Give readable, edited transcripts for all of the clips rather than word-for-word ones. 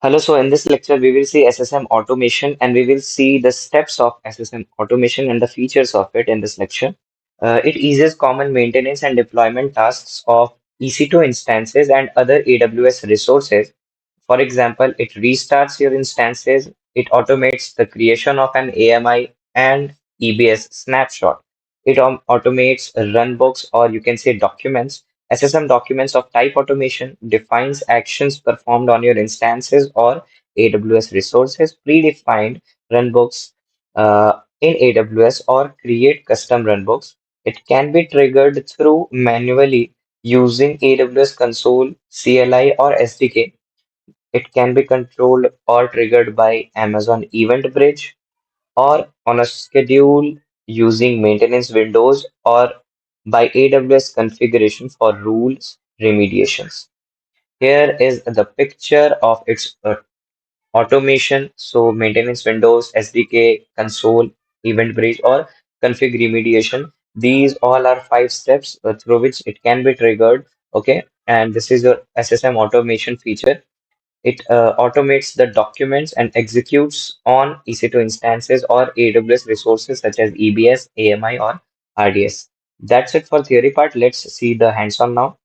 Hello, so in this lecture, we will see SSM automation and we will see the steps of SSM automation and the features of it in this lecture. It eases common maintenance and deployment tasks of EC2 instances and other AWS resources. For example, it restarts your instances, it automates the creation of an AMI and EBS snapshot. It automates runbooks or you can say documents. SSM documents of type automation defines actions performed on your instances or AWS resources, predefined runbooks in AWS or create custom runbooks. It can be triggered through manually using AWS Console, CLI, or SDK. It can be controlled or triggered by Amazon Event Bridge or on a schedule using maintenance windows or by AWS configuration for rules remediations. Here is the picture of its automation. So maintenance windows, SDK, console, event bridge, or config remediation. These all are 5 steps through which it can be triggered. Okay, and this is your SSM automation feature. It automates the documents and executes on EC2 instances or AWS resources such as EBS, AMI, or RDS. That's it for theory part. Let's see the hands-on now.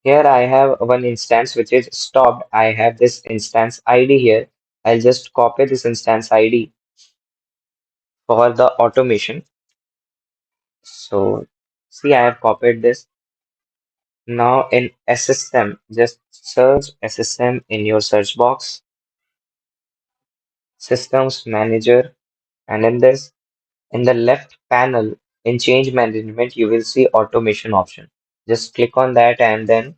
Here I have one instance which is stopped. I have this instance ID here. I'll just copy this instance ID for the automation. So see, I have copied this. Now in SSM, just search SSM in your search box, Systems Manager, and in this, in the left panel in change management, you will see automation option. Just click on that and then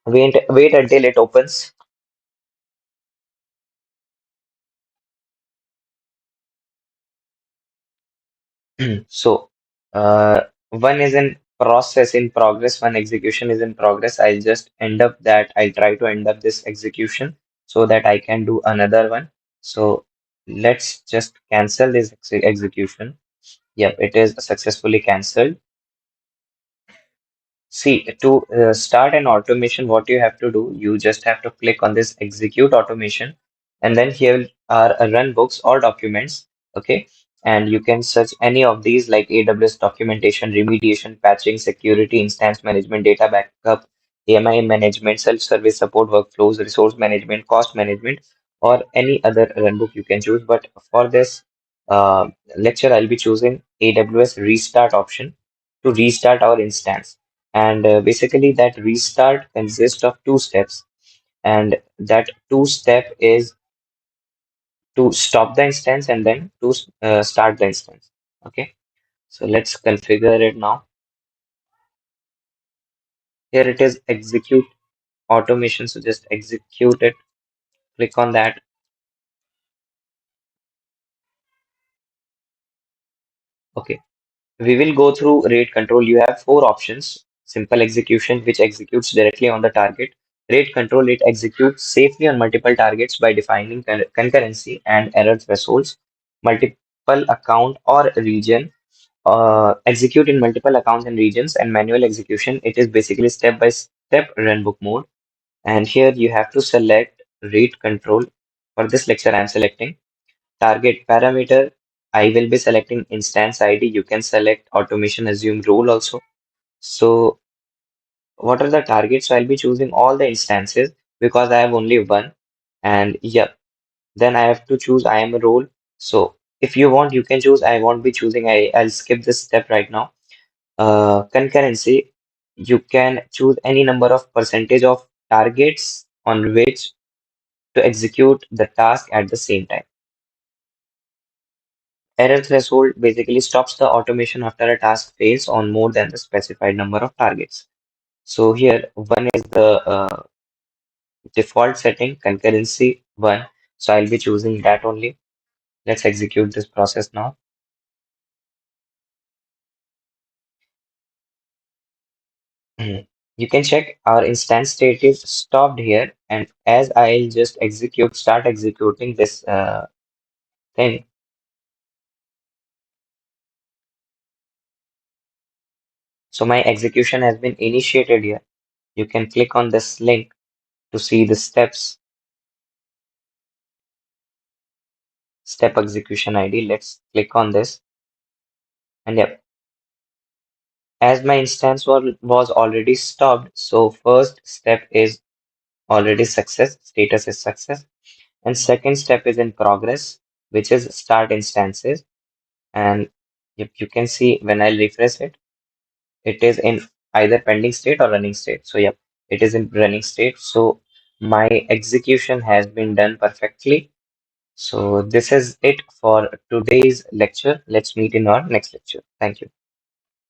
wait until it opens. So, one is in process in progress, one execution is in progress. I'll just end up that. I'll try to end up this execution so that I can do another one. So, let's just cancel this execution. Yep, it is successfully cancelled. See, to start an automation, what you have to do, you just have to click on this execute automation, and then here are run books or documents. Okay, and you can search any of these like AWS documentation, remediation, patching, security, instance management, data backup, AMI management, self-service support workflows, resource management, cost management, or any other run book you can choose. But for this uh, lecture, I'll be choosing AWS restart option to restart our instance. And basically, that restart consists of 2 steps. And that 2 step is to stop the instance and then to start the instance. Okay, so let's configure it now. Here it is execute automation. So just execute it. Click on that. Okay. We will go through rate control. You have 4 options. Simple execution, which executes directly on the target. Rate control, it executes safely on multiple targets by defining concurrency and error thresholds. Multiple account or region, execute in multiple accounts and regions. And manual execution, it is basically step-by-step runbook mode. And here you have to select rate control. For this lecture, I am selecting target parameter. I will be selecting instance ID. You can select automation assume role also. So what are the targets? So I'll be choosing all the instances because I have only one. And yeah, then I have to choose I am a role. So if you want, you can choose I won't be choosing. I'll skip this step right now. Concurrency, you can choose any number of percentage of targets on which to execute the task at the same time. Error threshold basically stops the automation after a task fails on more than the specified number of targets. So here, one is the default setting, concurrency 1. So I'll be choosing that only. Let's execute this process now. You can check our instance state is stopped here. And as I'll just start executing this thing, so my execution has been initiated here. You can click on this link to see the steps, step execution ID. Let's click on this. And yep, as my instance was already stopped, so first step is already success, status is success. And second step is in progress, which is start instances. And yep, you can see when I refresh it, it is in either pending state or running state. So yep, it is in running state. So my execution has been done perfectly. So this is it for today's lecture. Let's meet in our next lecture. Thank you.